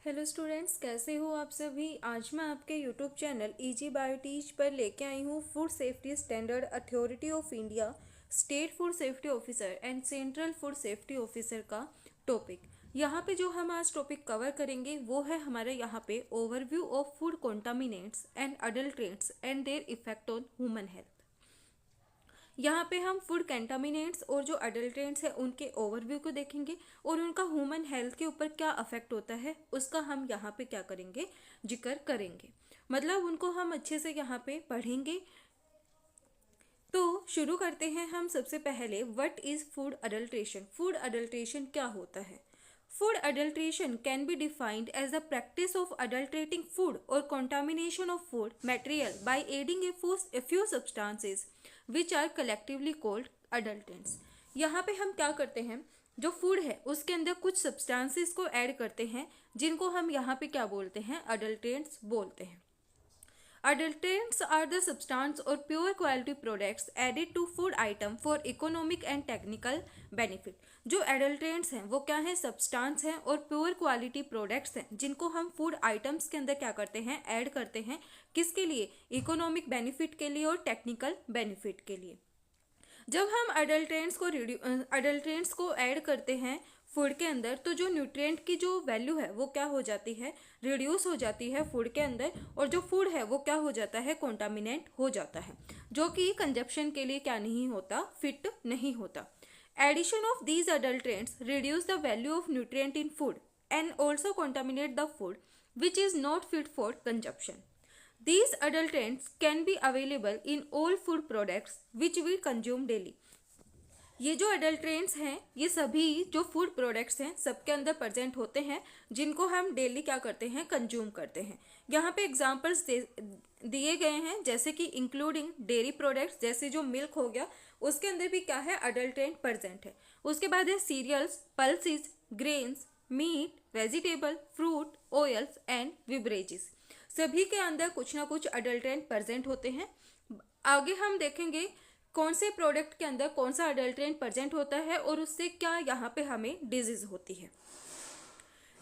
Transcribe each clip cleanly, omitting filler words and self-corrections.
Hello students, कैसे हो आप सभी। आज मैं आपके YouTube channel easy bio teach पर लेके आई हूँ food safety standard authority of India, state food safety officer and central food safety officer का टॉपिक। यहाँ पे जो हम आज टॉपिक कवर करेंगे वो है हमारे यहाँ पे overview of food contaminants and adulterants and their effect on human health. यहाँ पे हम फूड कंटामिनेंट्स और जो अडल्ट्रेंट्स हैं उनके ओवरव्यू को देखेंगे और उनका ह्यूमन हेल्थ के ऊपर क्या अफेक्ट होता है उसका हम यहाँ पे क्या करेंगे, जिक्र करेंगे। मतलब उनको हम अच्छे से यहाँ पे पढ़ेंगे। तो शुरू करते हैं हम सबसे पहले, what is food adulteration. Food adulteration क्या होता है। Food adulteration can be defined as the practice of adulterating food or contamination of food material by adding a few substances which are collectively called adulterants। यहाँ पे हम क्या करते हैं, जो फूड है उसके अंदर कुछ सब्सटेंसेस को ऐड करते हैं जिनको हम यहाँ पे क्या बोलते हैं, अडल्ट्रेंट्स बोलते हैं। Adulterants are the substance or pure quality products added to food item for economic and technical benefit। जो adulterants हैं वो क्या है, सब्सटेंस हैं और प्योर क्वालिटी प्रोडक्ट्स हैं जिनको हम फूड आइटम्स के अंदर क्या करते हैं, ऐड करते हैं। किसके लिए, इकोनॉमिक बेनिफिट के लिए और टेक्निकल बेनिफिट के लिए। जब हम अडल्ट्रेंट्स को ऐड करते हैं फूड के अंदर तो जो न्यूट्रिएंट की जो वैल्यू है वो क्या हो जाती है, रिड्यूस हो जाती है फूड के अंदर, और जो फूड है वो क्या हो जाता है, कॉन्टामिनेंट हो जाता है, जो कि कंजप्शन के लिए क्या नहीं होता, फिट नहीं होता। Addition of these adulterants reduce the value of nutrient in food and also contaminate the food which is not fit for consumption. These adulterants can be available in all food products which we consume daily। ये जो adulterants हैं ये सभी जो food products हैं सबके अंदर present होते हैं जिनको हम डेली क्या करते हैं, कंज्यूम करते हैं। यहाँ पे एग्जांपल्स दिए गए हैं जैसे कि इंक्लूडिंग डेयरी प्रोडक्ट्स, जैसे जो मिल्क हो गया उसके अंदर भी क्या है, अडल्ट्रेंट प्रेजेंट है। उसके बाद है cereals, pulses, grains, meat, vegetable, fruit, oils and beverages, सभी के अंदर कुछ ना कुछ अडल्ट्रेंट प्रेजेंट होते हैं। आगे हम देखेंगे कौन से प्रोडक्ट के अंदर कौन सा अडल्ट्रेंट प्रेजेंट होता है और उससे क्या यहाँ पे हमें डिजीज होती है।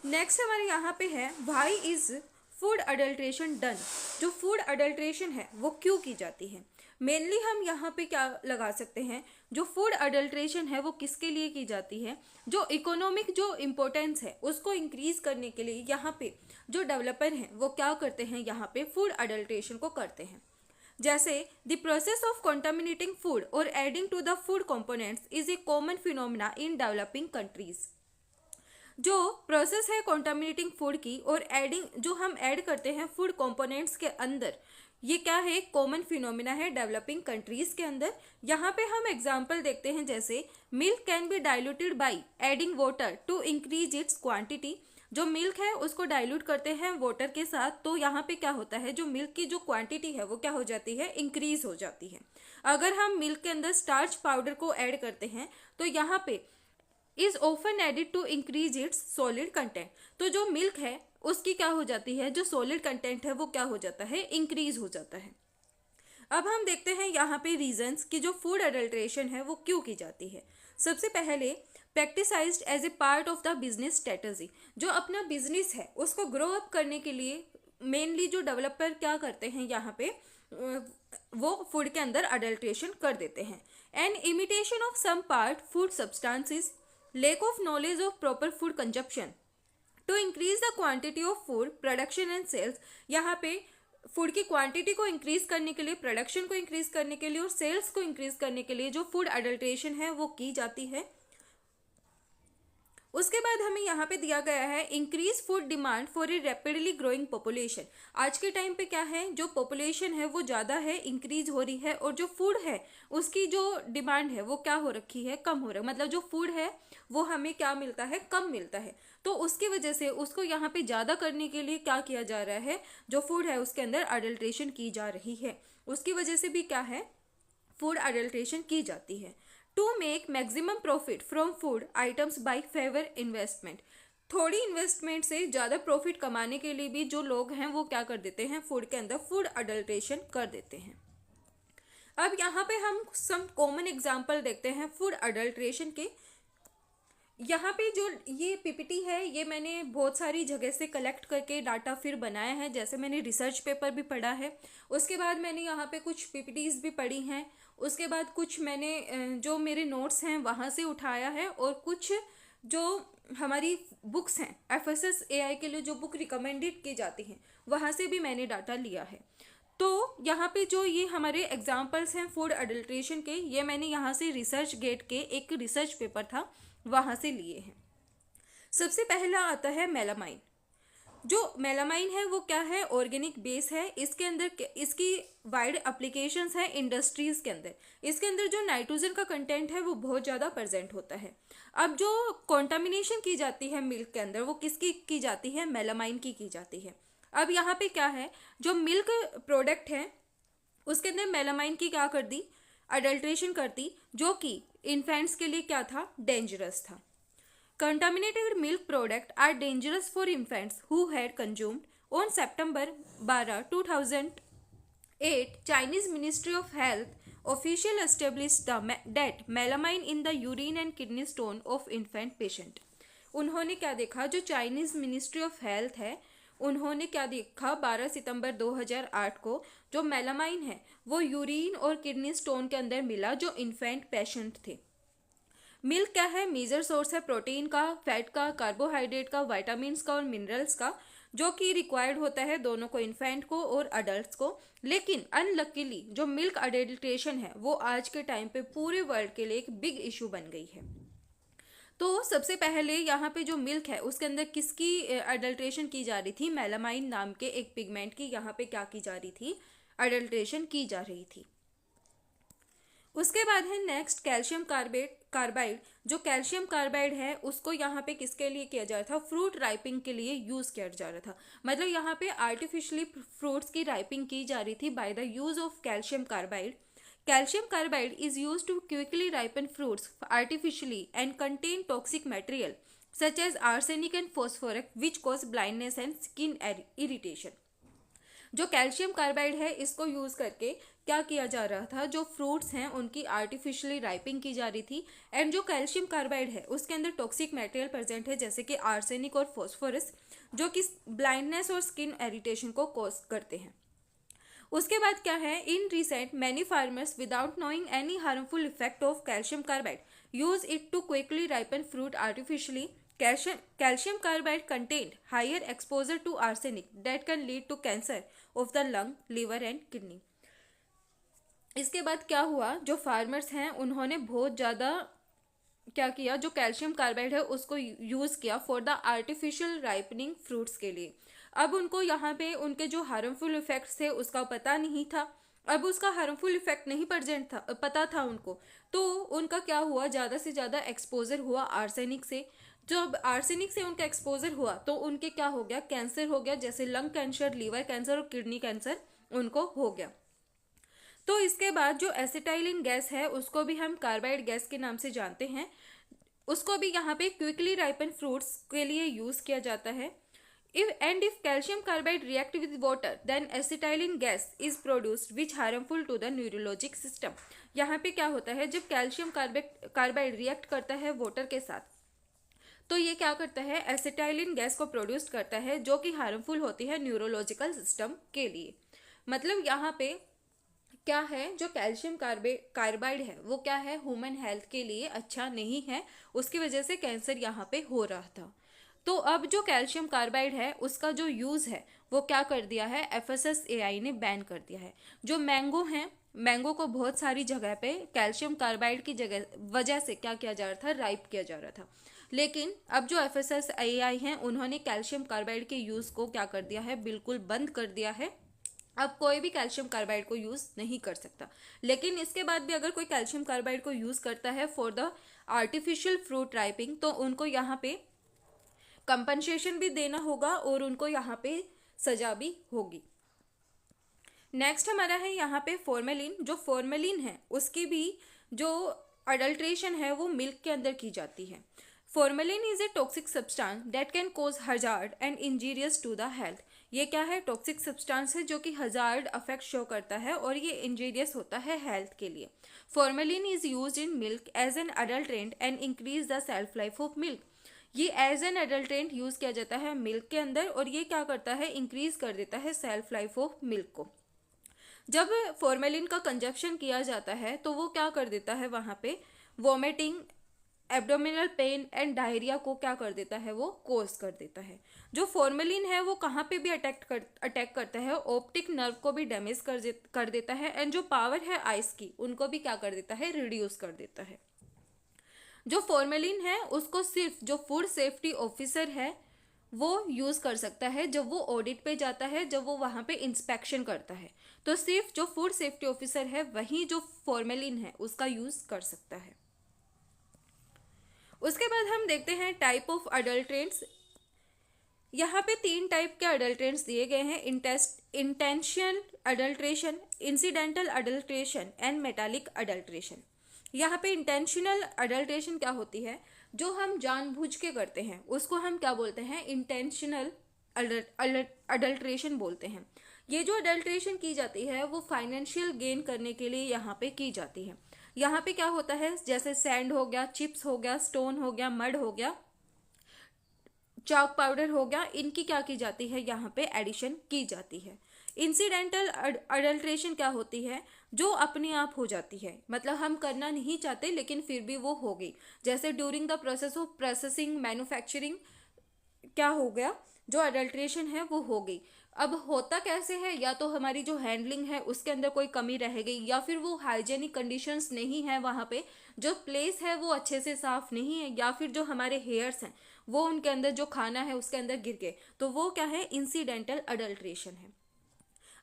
नेक्स्ट हमारे यहाँ पे है, why is food adulteration done. जो फूड अडल्ट्रेशन है वो क्यों की जाती है। मेनली हम यहाँ पे क्या लगा सकते हैं, जो फूड अडल्ट्रेशन है वो किसके लिए की जाती है, जो इकोनॉमिक जो इम्पोर्टेंस है उसको इंक्रीज करने के लिए यहाँ पे जो डेवलपर हैं वो क्या करते हैं, यहाँ पे फूड अडल्ट्रेशन को करते हैं। जैसे the process of contaminating food और adding to the food components is a common phenomena in developing countries. जो प्रोसेस है कंटामिनेटिंग फूड की और एडिंग जो हम ऐड करते हैं फूड कंपोनेंट्स के अंदर, ये क्या है, कॉमन फिनोमिना है डेवलपिंग कंट्रीज के अंदर। यहाँ पे हम एग्जांपल देखते हैं, जैसे milk can be diluted by adding water to increase its quantity. जो मिल्क है उसको डाइल्यूट करते हैं वाटर के साथ, तो यहाँ पे क्या होता है, जो मिल्क की जो क्वांटिटी है वो क्या हो जाती है, इंक्रीज हो जाती है। अगर हम मिल्क के अंदर स्टार्च पाउडर को ऐड करते हैं तो यहाँ पे is often added to increase its solid content. तो जो मिल्क है उसकी क्या हो जाती है, जो सॉलिड कंटेंट है वो क्या हो जाता है, इंक्रीज हो जाता है। अब हम देखते हैं यहाँ पे रीजंस कि जो फूड अडल्ट्रेशन है वो क्यों की जाती है। सबसे पहले, practised as a part of the business strategy. जो अपना बिजनेस है उसको ग्रो अप करने के लिए मेनली जो डेवलपर क्या करते हैं, यहाँ पे वो फूड के अंदर अडल्ट्रेशन कर देते हैं। And imitation of some part food substances, lack of knowledge of proper food consumption to increase the quantity of food production and sales। यहाँ पे फूड की क्वांटिटी को इंक्रीज करने के लिए, प्रोडक्शन को इंक्रीज करने के लिए और सेल्स को इंक्रीज करने के लिए जो फूड अडल्ट्रेशन है वो की जाती है। उसके बाद हमें यहाँ पे दिया गया है, increase food demand for a rapidly growing population. आज के टाइम पे क्या है, जो पॉपुलेशन है वो ज़्यादा है, इंक्रीज हो रही है, और जो फूड है उसकी जो डिमांड है वो क्या हो रखी है, कम हो रहा है। मतलब जो फूड है वो हमें क्या मिलता है, कम मिलता है। तो उसकी वजह से उसको यहाँ पे ज़्यादा करने के लिए क्या किया जा रहा है, जो फूड है उसके अंदर अडल्ट्रेशन की जा रही है। उसकी वजह से भी क्या है, फूड अडल्ट्रेशन की जाती है। To make maximum profit from food items by fewer investment. थोड़ी इन्वेस्टमेंट से ज़्यादा प्रॉफिट कमाने के लिए भी जो लोग हैं वो क्या कर देते हैं, फूड के अंदर फूड अडल्ट्रेशन कर देते हैं। अब यहाँ पे हम सम कॉमन एग्जाम्पल देखते हैं फूड अडल्ट्रेशन के। यहाँ पे जो ये पीपीटी है ये मैंने बहुत सारी जगह से कलेक्ट करके डाटा फिर बनाया है, जैसे मैंने रिसर्च पेपर भी पढ़ा है, उसके बाद मैंने यहाँ पे कुछ पीपीटीज भी पढ़ी हैं, उसके बाद कुछ मैंने जो मेरे नोट्स हैं वहाँ से उठाया है, और कुछ जो हमारी बुक्स हैं एफएसएस एआई के लिए जो बुक रिकमेंडेड की जाती हैं वहाँ से भी मैंने डाटा लिया है। तो यहाँ पे जो ये हमारे एग्जाम्पल्स हैं फूड अडल्ट्रेशन के, ये मैंने यहाँ से रिसर्च गेट के एक रिसर्च पेपर था वहाँ से लिए हैं। सबसे पहला आता है मेलामाइन। जो मेलामाइन है वो क्या है, ऑर्गेनिक बेस है, इसके अंदर इसकी वाइड एप्लीकेशंस है इंडस्ट्रीज के अंदर। इसके अंदर जो नाइट्रोजन का कंटेंट है वो बहुत ज़्यादा प्रेजेंट होता है। अब जो कॉन्टामिनेशन की जाती है मिल्क के अंदर वो किसकी की जाती है, मेलामाइन की जाती है। अब यहाँ पे क्या है, जो मिल्क प्रोडक्ट है उसके अंदर मेलामाइन की क्या कर दी, अडल्ट्रेशन कर दी, जो कि इन्फेंट्स के लिए क्या था, डेंजरस था। Contaminated milk product are dangerous for infants who had consumed. On September 12, 2008, Chinese Ministry of Health official established that melamine in the urine and kidney stone of infant patient। उन्होंने क्या देखा, जो Chinese ministry of health है उन्होंने क्या देखा 12 सितंबर 2008 को, जो मेलामाइन है वो यूरिन और किडनी स्टोन के अंदर मिला जो इन्फेंट पेशेंट थे। मिल्क क्या है, मेजर सोर्स है प्रोटीन का, फैट का, कार्बोहाइड्रेट का, विटामिन्स का और मिनरल्स का, जो कि रिक्वायर्ड होता है दोनों को, इन्फेंट को और अडल्ट को। लेकिन अनलकीली जो मिल्क अडल्ट्रेशन है वो आज के टाइम पे पूरे वर्ल्ड के लिए एक बिग इशू बन गई है। तो सबसे पहले यहाँ पे जो मिल्क है उसके अंदर किसकी अडल्ट्रेशन की जा रही थी, मेलामाइन नाम के एक पिगमेंट की यहाँ पे क्या की जा रही थी, अडल्ट्रेशन की जा रही थी। उसके बाद है नेक्स्ट कैल्शियम कार्बाइड। जो कैल्शियम कार्बाइड है उसको यहाँ पे किसके लिए किया जा रहा था, फ्रूट राइपिंग के लिए यूज किया जा रहा था। मतलब यहाँ पे आर्टिफिशियली फ्रूट्स की राइपिंग की जा रही थी by the use of calcium carbide. Calcium carbide is used to quickly ripen fruits artificially and contain toxic material such as arsenic and phosphorus which cause blindness and skin irritation। जो calcium carbide है इसको use करके क्या किया जा रहा था, जो फ्रूट्स हैं उनकी आर्टिफिशियली राइपिंग की जा रही थी, एंड जो कैल्शियम कार्बाइड है उसके अंदर टॉक्सिक मटेरियल प्रेजेंट है जैसे कि आर्सेनिक और फॉस्फोरस, जो कि ब्लाइंडनेस और स्किन इरिटेशन को कॉज करते हैं। उसके बाद क्या है, in recent many farmers without knowing any harmful effect of calcium carbide use it to quickly ripen fruit artificially. Calcium carbide contained higher exposure to arsenic that can lead to cancer of the lung, liver and kidney। इसके बाद क्या हुआ, जो farmers हैं उन्होंने बहुत ज़्यादा क्या किया, जो कैल्शियम कार्बाइड है उसको यूज़ किया for the artificial ripening fruits के लिए। अब उनको यहाँ पे उनके जो हार्मफुल इफेक्ट्स थे उसका पता नहीं था। अब उसका हार्मफुल इफेक्ट नहीं प्रेजेंट था, पता था उनको, तो उनका क्या हुआ, ज़्यादा से ज़्यादा एक्सपोजर हुआ आर्सेनिक से। जब आर्सेनिक से उनका एक्सपोजर हुआ तो उनके क्या हो गया, कैंसर हो गया, जैसे लंग कैंसर, लीवर कैंसर और किडनी कैंसर उनको हो गया। तो इसके बाद जो एसिटाइलिन गैस है उसको भी हम कार्बाइड गैस के नाम से जानते हैं, उसको भी यहाँ पे क्विकली राइपन फ्रूट्स के लिए यूज किया जाता है। If calcium carbide react with water, then acetylene gas is produced which harmful to the neurologic system। यहाँ पे क्या होता है, जब कैल्शियम कार्बाइड रिएक्ट करता है वाटर के साथ तो ये क्या करता है, एसिटाइलिन गैस को प्रोड्यूस करता है जो कि हार्मफुल होती है न्यूरोलॉजिकल सिस्टम के लिए। मतलब यहाँ पे क्या है, जो कैल्शियम कार्बाइड है वो क्या है, ह्यूमन हेल्थ के लिए अच्छा नहीं है, उसकी वजह से कैंसर यहाँ पे हो रहा था। तो अब जो कैल्शियम कार्बाइड है उसका जो यूज़ है वो क्या कर दिया है, FSSAI ने बैन कर दिया है। जो मैंगो है, मैंगो को बहुत सारी जगह पे कैल्शियम कार्बाइड की जगह वजह से क्या किया जा रहा था, राइप किया जा रहा था। लेकिन अब जो FSSAI हैं उन्होंने कैल्शियम कार्बाइड के यूज़ को क्या कर दिया है, बिल्कुल बंद कर दिया है। अब कोई भी कैल्शियम कार्बाइड को यूज़ नहीं कर सकता। लेकिन इसके बाद भी अगर कोई कैल्शियम कार्बाइड को यूज़ करता है for the artificial fruit ripening तो उनको यहाँ पे कंपनसेशन भी देना होगा और उनको यहाँ पे सजा भी होगी। नेक्स्ट हमारा है यहाँ पे फॉर्मेलिन। जो फॉर्मेलिन है उसकी भी जो अडल्ट्रेशन है वो मिल्क के अंदर की जाती है। Formalin is a toxic substance that can cause hazard and injurious to the health. ये क्या है, टॉक्सिक सब्सटेंस है जो कि हजार्ड अफेक्ट शो करता है और ये इंजीरियस होता है हेल्थ के लिए। Formalin is used in milk as an adulterant and increase the shelf life of milk. ये एज एन अडल्ट्रेंट यूज किया जाता है मिल्क के अंदर और ये क्या करता है, इंक्रीज कर देता है सेल्फ लाइफ ऑफ मिल्क को। जब फॉर्मेलिन का कंजप्शन किया जाता है तो वो क्या कर देता है, वहाँ पे vomiting, abdominal pain and diarrhoea को क्या कर देता है, वो कोज कर देता है। जो फॉर्मेलिन है वो कहाँ पे भी अटैक करता है, ऑप्टिक नर्व को भी डैमेज कर देता है एंड जो पावर है आइस की उनको भी क्या कर देता है, रिड्यूस कर देता है। जो फॉर्मेलिन है उसको सिर्फ जो फूड सेफ्टी ऑफिसर है वो यूज कर सकता है जब वो ऑडिट पे जाता है, जब वो वहाँ पे इंस्पेक्शन करता है, तो सिर्फ जो फूड सेफ्टी ऑफिसर है वही जो फॉर्मेलिन है उसका यूज कर सकता है। उसके बाद हम देखते हैं टाइप ऑफ अडल्ट्रेंट्स। यहाँ पे 3 टाइप के अडल्ट्रेंट्स दिए गए हैं, intentional adulteration, incidental adulteration and metallic adulteration. यहाँ पे इंटेंशनल अडल्ट्रेशन क्या होती है, जो हम जानबूझ के करते हैं उसको हम क्या बोलते हैं, इंटेंशनल अडल्ट्रेशन बोलते हैं। ये जो अडल्ट्रेशन की जाती है वो फाइनेंशियल गेन करने के लिए यहाँ पे की जाती है। यहाँ पे क्या होता है, जैसे सैंड हो गया, चिप्स हो गया, स्टोन हो गया, मड हो गया, चॉक पाउडर हो गया, इनकी क्या की जाती है, यहाँ पे एडिशन की जाती है। इंसिडेंटल अडल्ट्रेशन क्या होती है, जो अपने आप हो जाती है, मतलब हम करना नहीं चाहते लेकिन फिर भी वो हो गई। जैसे during the process of processing, manufacturing क्या हो गया, जो अडल्ट्रेशन है वो हो गई। अब होता कैसे है, या तो हमारी जो हैंडलिंग है उसके अंदर कोई कमी रह गई, या फिर वो हाइजेनिक कंडीशंस नहीं है, वहाँ पे जो प्लेस है वो अच्छे से साफ नहीं है, या फिर जो हमारे हेयर्स हैं वो उनके अंदर जो खाना है उसके अंदर गिर गए, तो वो क्या है, इंसिडेंटल अडल्ट्रेशन है।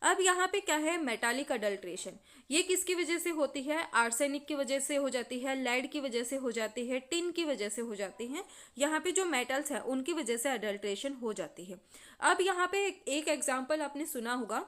अब यहाँ पे क्या है, मेटालिक अडल्ट्रेशन। ये किसकी वजह से होती है, आर्सेनिक की वजह से हो जाती है, लेड की वजह से हो जाती है, टिन की वजह से हो जाती है। यहाँ पे जो मेटल्स हैं उनकी वजह से अडल्ट्रेशन हो जाती है। अब यहाँ पे एक एग्जाम्पल आपने सुना होगा,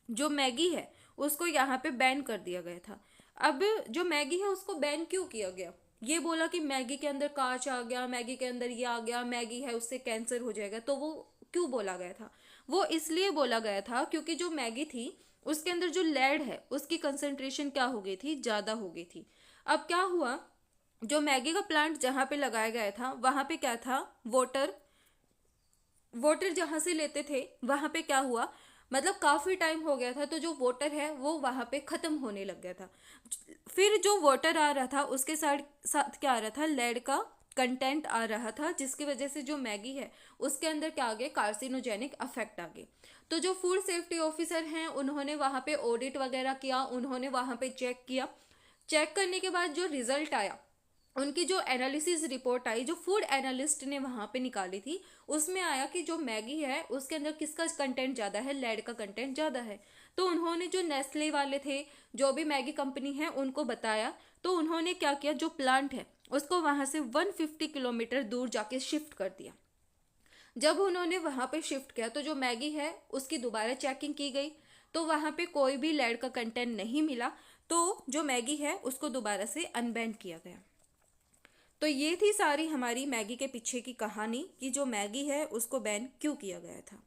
जो मैगी है उसको यहाँ पे बैन कर दिया गया था। अब जो मैगी है उसको बैन क्यों किया गया, ये बोला कि मैगी के अंदर कांच आ गया, मैगी के अंदर ये आ गया, मैगी है उससे कैंसर हो जाएगा, तो वो क्यों बोला गया था, वो इसलिए बोला गया था क्योंकि जो मैगी थी उसके अंदर जो लेड है उसकी कंसंट्रेशन क्या हो गई थी, ज़्यादा हो गई थी। अब क्या हुआ, जो मैगी का प्लांट जहाँ पे लगाया गया था वहाँ पे क्या था, वाटर जहाँ से लेते थे वहाँ पे क्या हुआ, मतलब काफ़ी टाइम हो गया था, तो जो वाटर है वो वहाँ पे ख़त्म होने लग गया था। फिर जो वाटर आ रहा था उसके साथ क्या आ रहा था, लेड का कंटेंट आ रहा था, जिसकी वजह से जो मैगी है उसके अंदर क्या आ गए, कार्सिनोजेनिक अफेक्ट आ गए। तो जो फूड सेफ्टी ऑफिसर हैं उन्होंने वहाँ पे ऑडिट वगैरह किया, उन्होंने वहाँ पे चेक किया। चेक करने के बाद जो रिजल्ट आया, उनकी जो एनालिसिस रिपोर्ट आई, जो फूड एनालिस्ट ने वहाँ पे निकाली थी, उसमें आया कि जो मैगी है उसके अंदर किसका कंटेंट ज़्यादा है, लेड का कंटेंट ज़्यादा है। तो उन्होंने जो नेस्ले वाले थे, जो भी मैगी कंपनी है, उनको बताया। तो उन्होंने क्या किया, जो प्लांट है उसको वहाँ से 150 किलोमीटर दूर जाके शिफ्ट कर दिया। जब उन्होंने वहाँ पे शिफ्ट किया तो जो मैगी है उसकी दोबारा चेकिंग की गई, तो वहाँ पे कोई भी लेड का कंटेंट नहीं मिला, तो जो मैगी है उसको दोबारा से अनबैन किया गया। तो ये थी सारी हमारी मैगी के पीछे की कहानी कि जो मैगी है उसको बैन क्यों किया गया था।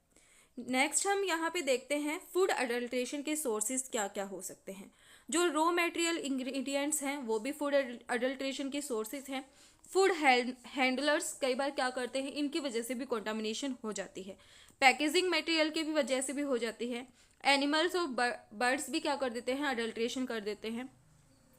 नेक्स्ट हम यहाँ पे देखते हैं फूड अडल्ट्रेशन के सोर्सेज क्या क्या हो सकते हैं। जो रॉ मटेरियल इंग्रेडिएंट्स हैं वो भी फूड अडल्ट्रेशन के सोर्सेज हैं। फूड हैंडलर्स कई बार क्या करते हैं, इनकी वजह से भी कंटामिनेशन हो जाती है। पैकेजिंग मटेरियल की भी वजह से भी हो जाती है। एनिमल्स और बर्ड्स भी क्या कर देते हैं, अडल्ट्रेशन कर देते हैं।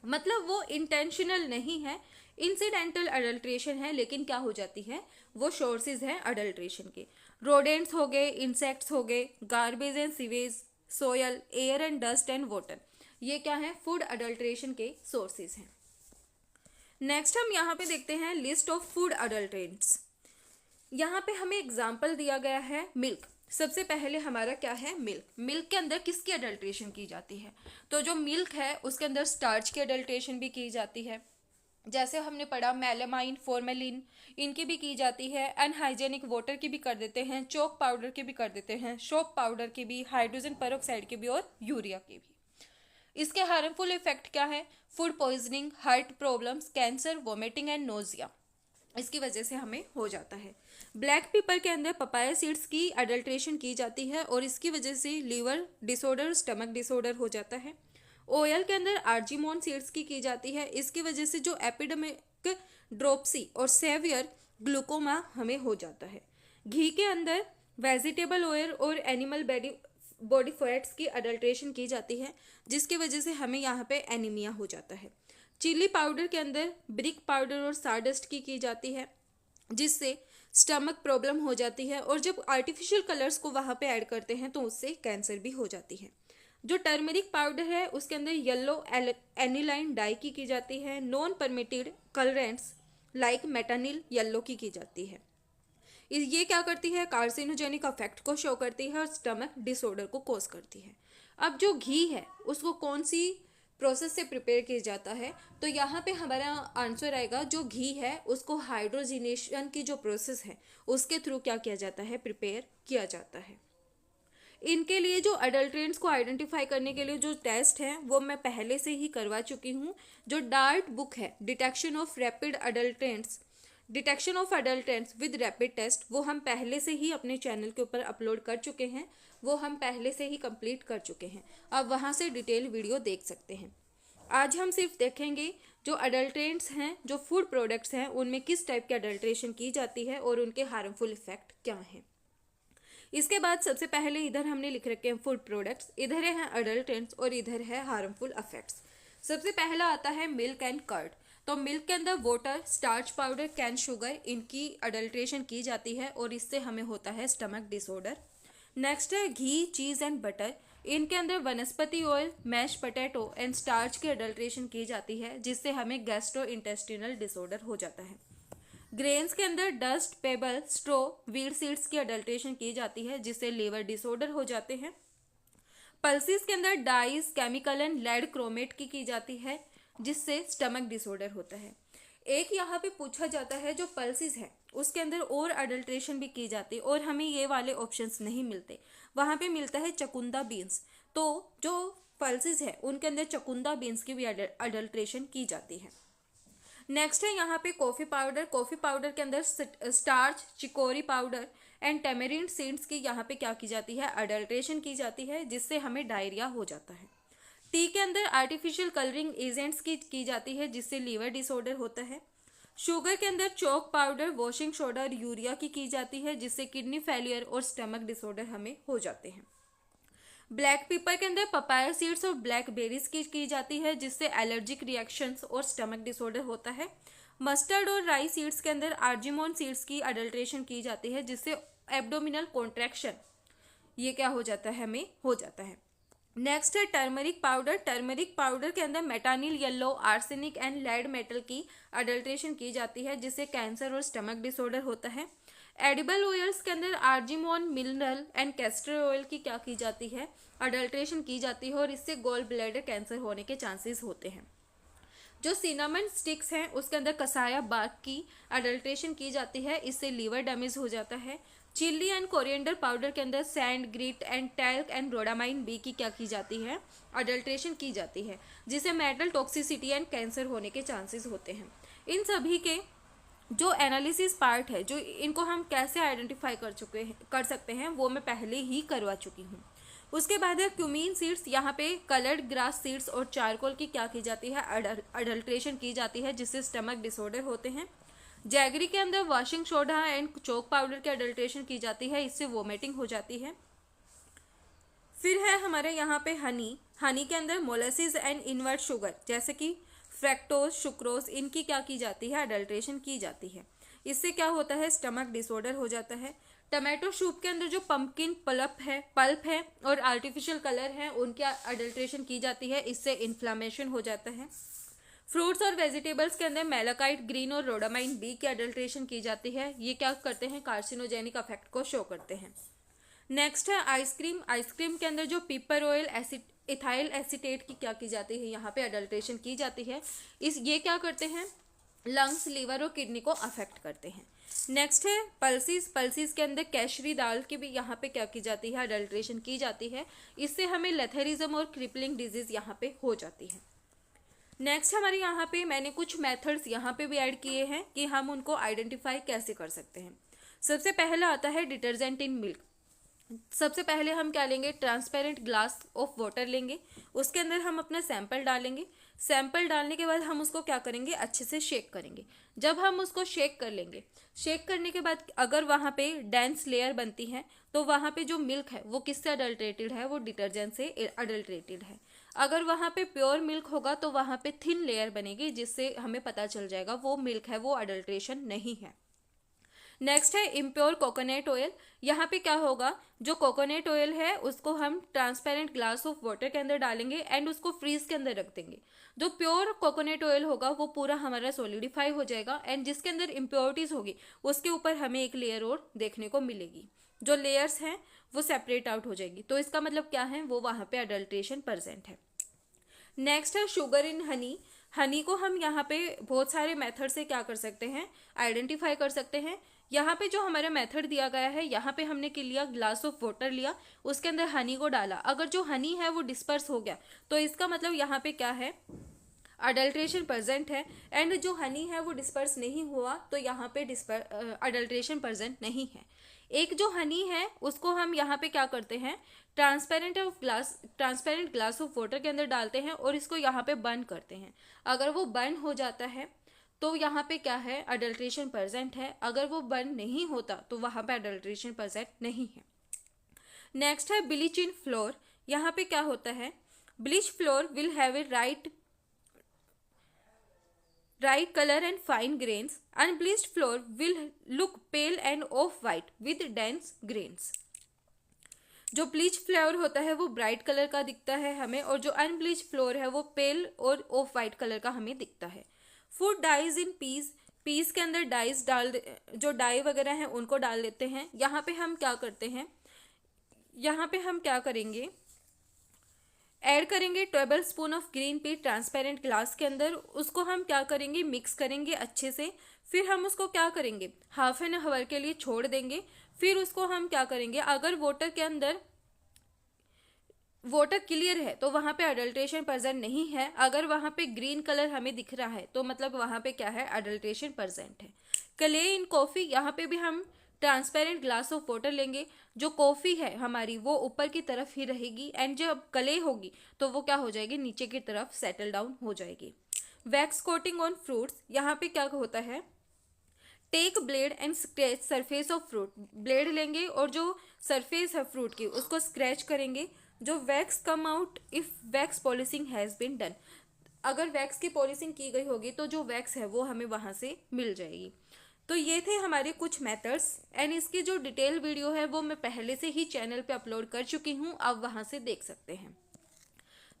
मतलब वो इंटेंशनल नहीं है, इंसिडेंटल अडल्ट्रेशन है, लेकिन क्या हो जाती है, वो सोर्सेज हैं अडल्ट्रेशन के। रोडेंट्स हो गए, इंसेक्ट्स हो गए, garbage and sewage, soil, air and dust and water, ये क्या है, फूड अडल्ट्रेशन के सोर्सेज हैं। नेक्स्ट हम यहाँ पे देखते हैं लिस्ट ऑफ फूड अडल्ट्रेंट्स। यहाँ पे हमें एग्जाम्पल दिया गया है मिल्क। सबसे पहले हमारा क्या है, मिल्क। मिल्क के अंदर किसकी अडल्ट्रेशन की जाती है, तो जो मिल्क है उसके अंदर स्टार्च की अडल्ट्रेशन भी की जाती है। जैसे हमने पढ़ा मेलामाइन, फॉर्मेलिन, इनकी भी की जाती है। अनहाइजेनिक वाटर की भी कर देते हैं, चॉक पाउडर की भी कर देते हैं, सोप पाउडर की भी, हाइड्रोजन पेरोक्साइड की भी और यूरिया की भी। इसके हार्मफुल इफेक्ट क्या है, food poisoning, heart problems, cancer, vomiting and nausea, इसकी वजह से हमें हो जाता है। ब्लैक पेपर के अंदर पपाया सीड्स की अडल्ट्रेशन की जाती है और इसकी वजह से लीवर डिसऑर्डर, स्टमक डिसऑर्डर हो जाता है। ऑयल के अंदर आर्जिमोन सीड्स की जाती है। इसकी वजह से जो एपिडेमिक ड्रोप्सी और सेवियर ग्लूकोमा हमें हो जाता है। घी के अंदर वेजिटेबल ऑयल और एनिमल बॉडी फैट्स की अडल्ट्रेशन की जाती है, जिसकी वजह से हमें यहाँ पे एनीमिया हो जाता है। चिली पाउडर के अंदर ब्रिक पाउडर और सारडस्ट की जाती है, जिससे स्टमक प्रॉब्लम हो जाती है, और जब आर्टिफिशियल कलर्स को वहाँ पे ऐड करते हैं तो उससे कैंसर भी हो जाती है। जो टर्मरिक पाउडर है उसके अंदर येलो एनिलाइन डाई की जाती है। Non permitted colourants like metanil yellow की जाती है। ये क्या करती है, कार्सिनोजेनिक इफेक्ट को शो करती है और स्टमक डिसऑर्डर को कॉज करती है। अब जो घी है उसको कौन सी प्रोसेस से प्रिपेयर किया जाता है, तो यहाँ पे हमारा आंसर आएगा जो घी है उसको हाइड्रोजिनेशन की जो प्रोसेस है उसके थ्रू क्या किया जाता है, प्रिपेयर किया जाता है। इनके लिए जो अडल्ट्रेंट्स को आइडेंटिफाई करने के लिए जो टेस्ट है वो मैं पहले से ही करवा चुकी हूँ। जो डार्ट बुक है detection of adulterants with rapid test, वो हम पहले से ही अपने चैनल के ऊपर अपलोड कर चुके हैं, वो हम पहले से ही कंप्लीट कर चुके हैं। आप वहाँ से डिटेल वीडियो देख सकते हैं। आज हम सिर्फ देखेंगे जो अडल्ट्रेंट्स हैं, जो फूड प्रोडक्ट्स हैं, उनमें किस टाइप की अडल्ट्रेशन की जाती है और उनके हार्मफुल इफेक्ट क्या हैं। इसके बाद सबसे पहले इधर हमने लिख रखे हैं फूड प्रोडक्ट्स, इधर है अडल्ट्रेंट्स और इधर है हार्मफुल इफेक्ट्स। सबसे पहला आता है मिल्क एंड कर्ड। तो मिल्क के अंदर water, starch powder, cane sugar, इनकी अडल्ट्रेशन की जाती है और इससे हमें होता है स्टमक डिसऑर्डर। नेक्स्ट है घी, चीज़ एंड बटर। इनके अंदर vanaspati oil, mash potato and starch की अडल्ट्रेशन की जाती है, जिससे हमें गैस्ट्रो इंटेस्टिनल डिसऑर्डर हो जाता है। ग्रेन्स के अंदर डस्ट, पेबल, स्ट्रो, वीट सीड्स की अडल्ट्रेशन की जाती है, जिससे लीवर डिसऑर्डर हो जाते हैं। पल्सेस के अंदर dyes, chemical and lead chromate की जाती है, जिससे स्टमक डिसऑर्डर होता है। एक यहाँ पे पूछा जाता है जो पल्सेस है उसके अंदर और अडल्ट्रेशन भी की जाती है और हमें ये वाले ऑप्शंस नहीं मिलते, वहाँ पे मिलता है चकुंदा बीन्स। तो जो पल्सेस है उनके अंदर चकुंदा बीन्स की भी अडल्ट्रेशन की जाती है। नेक्स्ट है यहाँ पे कॉफ़ी पाउडर। कॉफ़ी पाउडर के अंदर starch, chicory powder and tamarind seeds की यहाँ पे क्या की जाती है, अडल्ट्रेशन की जाती है, जिससे हमें डायरिया हो जाता है। टी के अंदर आर्टिफिशियल कलरिंग एजेंट्स की जाती है, जिससे लीवर डिसऑर्डर होता है। शुगर के अंदर चॉक पाउडर, वॉशिंग सोडा और यूरिया की जाती है, जिससे किडनी फेलियर और स्टमक डिसऑर्डर हमें हो जाते हैं। ब्लैक पेपर के अंदर पपाया सीड्स और ब्लैक बेरीज की जाती है, जिससे एलर्जिक रिएक्शंस और स्टमक डिसऑर्डर होता है। मस्टर्ड और राई सीड्स के अंदर आर्जिमोन सीड्स की अडल्ट्रेशन की जाती है, जिससे एब्डोमिनल कॉन्ट्रैक्शन ये क्या हो जाता है, हमें हो जाता है। नेक्स्ट है टर्मरिक पाउडर। टर्मरिक पाउडर के अंदर metanil yellow, arsenic and lead metal की अडल्ट्रेशन की जाती है, जिससे कैंसर और स्टमक डिसऑर्डर होता है। एडिबल ऑयल्स के अंदर argemone, mineral and castor oil की क्या की जाती है, अडल्ट्रेशन की जाती है, और इससे गोल ब्लैडर कैंसर होने के चांसेस होते हैं। जो सिनामन स्टिक्स हैं उसके अंदर कसाया बार्क की अडल्ट्रेशन की जाती है, इससे लीवर डैमेज हो जाता है। चिल्ली एंड कोरिएंडर पाउडर के अंदर sand, grit and talc and rhodamine B की क्या की जाती है, अडल्ट्रेशन की जाती है, जिससे मेटल टॉक्सिसिटी एंड कैंसर होने के चांसेस होते हैं। इन सभी के जो एनालिसिस पार्ट है, जो इनको हम कैसे आइडेंटिफाई कर सकते हैं, वो मैं पहले ही करवा चुकी हूँ। उसके बाद है क्यूमीन सीड्स। यहाँ पे कलर्ड ग्रास सीड्स और चारकोल की क्या की जाती है, अडल्ट्रेशन की जाती है, जिससे स्टमक डिसऑर्डर होते हैं। जैगरी के अंदर washing soda and chalk powder की अडल्ट्रेशन की जाती है, इससे वोमिटिंग हो जाती है। फिर है हमारे यहाँ पे हनी के अंदर मोलासिस एंड इनवर्ट शुगर जैसे कि फ्रैक्टोज, सुक्रोज, इनकी क्या की जाती है, अडल्ट्रेशन की जाती है, इससे क्या होता है, स्टमक डिसऑर्डर हो जाता है। टमाटो सूप के अंदर जो पंपकिन पल्प है और आर्टिफिशियल कलर है, उनकी अडल्ट्रेशन की जाती है, इससे इन्फ्लामेशन हो जाता है। फ्रूट्स और वेजिटेबल्स के अंदर मेलाकाइट ग्रीन और रोडामाइन बी की अडल्ट्रेशन की जाती है, ये क्या करते हैं, कार्सिनोजेनिक इफेक्ट को शो करते हैं। नेक्स्ट है आइसक्रीम। आइसक्रीम के अंदर जो पीपर ऑयल, इथाइल एसीटेट की क्या की जाती है, यहाँ पे अडल्ट्रेशन की जाती है, ये क्या करते हैं, लंग्स, लीवर और किडनी को अफेक्ट करते हैं। नेक्स्ट है पल्सीज के अंदर केशरी दाल की भी यहाँ पे क्या की जाती है, अडल्ट्रेशन की जाती है, इससे हमें लेथेरिज्म और क्रिपलिंग डिजीज यहाँ पे हो जाती है। नेक्स्ट हमारे यहाँ पे मैंने कुछ मेथड्स यहाँ पे भी ऐड किए हैं कि हम उनको आइडेंटिफाई कैसे कर सकते हैं। सबसे पहला आता है डिटर्जेंट इन मिल्क। सबसे पहले हम क्या लेंगे, ट्रांसपेरेंट ग्लास ऑफ वाटर लेंगे, उसके अंदर हम अपना सैंपल डालेंगे। सैंपल डालने के बाद हम उसको क्या करेंगे, अच्छे से शेक करेंगे। जब हम उसको शेक कर लेंगे, शेक करने के बाद अगर वहाँ पे डेंस लेयर बनती है तो वहाँ पे जो मिल्क है वो किससे अडल्ट्रेटेड है, वो डिटर्जेंट से अडल्ट्रेटेड है। अगर वहाँ पे प्योर मिल्क होगा तो वहाँ पे थिन लेयर बनेगी, जिससे हमें पता चल जाएगा वो मिल्क है, वो अडल्ट्रेशन नहीं है। नेक्स्ट है इम्प्योर कोकोनट ऑयल। यहाँ पे क्या होगा, जो कोकोनट ऑयल है उसको हम ट्रांसपेरेंट ग्लास ऑफ वाटर के अंदर डालेंगे एंड उसको फ्रीज के अंदर रख देंगे। जो प्योर कोकोनट ऑयल होगा वो पूरा हमारा सॉलिडिफाई हो जाएगा एंड जिसके अंदर इम्प्योरिटीज होगी उसके ऊपर हमें एक लेयर और देखने को मिलेगी। जो लेयर्स हैं वो सेपरेट आउट हो जाएगी, तो इसका मतलब क्या है, वो वहाँ पे अडल्ट्रेशन प्रेजेंट है। नेक्स्ट है शुगर इन हनी। हनी को हम यहाँ पे बहुत सारे मेथड से क्या कर सकते हैं, आइडेंटिफाई कर सकते हैं। यहाँ पे जो हमारा मेथड दिया गया है, यहाँ पे हमने क्या लिया, ग्लास ऑफ वाटर लिया, उसके अंदर हनी को डाला। अगर जो हनी है वो डिस्पर्स हो गया तो इसका मतलब यहाँ पे क्या है, अडल्ट्रेशन प्रेजेंट है। एंड जो हनी है वो डिस्पर्स नहीं हुआ तो यहाँ पे अडल्ट्रेशन प्रेजेंट नहीं है। एक जो हनी है उसको हम यहाँ पे क्या करते हैं, ट्रांसपेरेंट ग्लास ऑफ वाटर के अंदर डालते हैं और इसको यहाँ पे बर्न करते हैं। अगर वो बर्न हो जाता है तो यहाँ पे क्या है, अडल्ट्रेशन प्रेजेंट है। अगर वो बर्न नहीं होता तो वहाँ पे अडल्ट्रेशन प्रेजेंट नहीं है। नेक्स्ट है ब्लीच इन फ्लोर। यहाँ पे क्या होता है, bleach floor will have a right color and fine grains. Unbleached floor will look pale and off-white with dense grains. जो ब्लीच फ्लोर होता है वो ब्राइट कलर का दिखता है हमें, और जो अनब्लीच फ्लोर है वो पेल और ऑफ वाइट कलर का हमें दिखता है। Food dyes in peas. Peas के अंदर डाइज जो डाई वगैरह हैं उनको डाल देते हैं। यहाँ पे हम क्या करते हैं, यहाँ पे हम क्या करेंगे, ऐड करेंगे table spoon of green pea transparent glass के अंदर। उसको हम क्या करेंगे, मिक्स करेंगे अच्छे से। फिर हम उसको क्या करेंगे, हाफ एन आवर के लिए छोड़ देंगे। फिर उसको हम क्या करेंगे, अगर वाटर के अंदर वाटर क्लियर है तो वहाँ पे अडल्ट्रेशन प्रेजेंट नहीं है। अगर वहाँ पे ग्रीन कलर हमें दिख रहा है तो मतलब वहाँ पे क्या है, अडल्ट्रेशन प्रेजेंट है। क्ले इन कॉफ़ी, यहाँ पे भी हम ट्रांसपेरेंट ग्लास ऑफ वाटर लेंगे। जो कॉफ़ी है हमारी वो ऊपर की तरफ ही रहेगी एंड जब क्ले होगी तो वो क्या हो जाएगी, नीचे की तरफ सेटल डाउन हो जाएगी। Wax coating on fruits. यहाँ पे क्या होता है, take blade and scratch surface of fruit. Blade लेंगे और जो सरफेस है फ्रूट की उसको स्क्रैच करेंगे। जो wax come out if wax polishing has been done. अगर वैक्स की पॉलिशिंग की गई होगी तो जो वैक्स है वो हमें वहाँ से मिल जाएगी। तो ये थे हमारे कुछ मेथड्स एंड इसकी जो डिटेल वीडियो है वो मैं पहले से ही चैनल पे अपलोड कर चुकी हूँ, आप वहाँ से देख सकते हैं।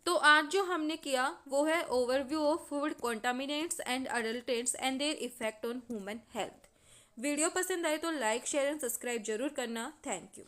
तो आज जो हमने किया वो है overview of food contaminants and adulterants and their effect on human health. Video पसंद आए तो लाइक शेयर एंड सब्सक्राइब जरूर करना। Thank you.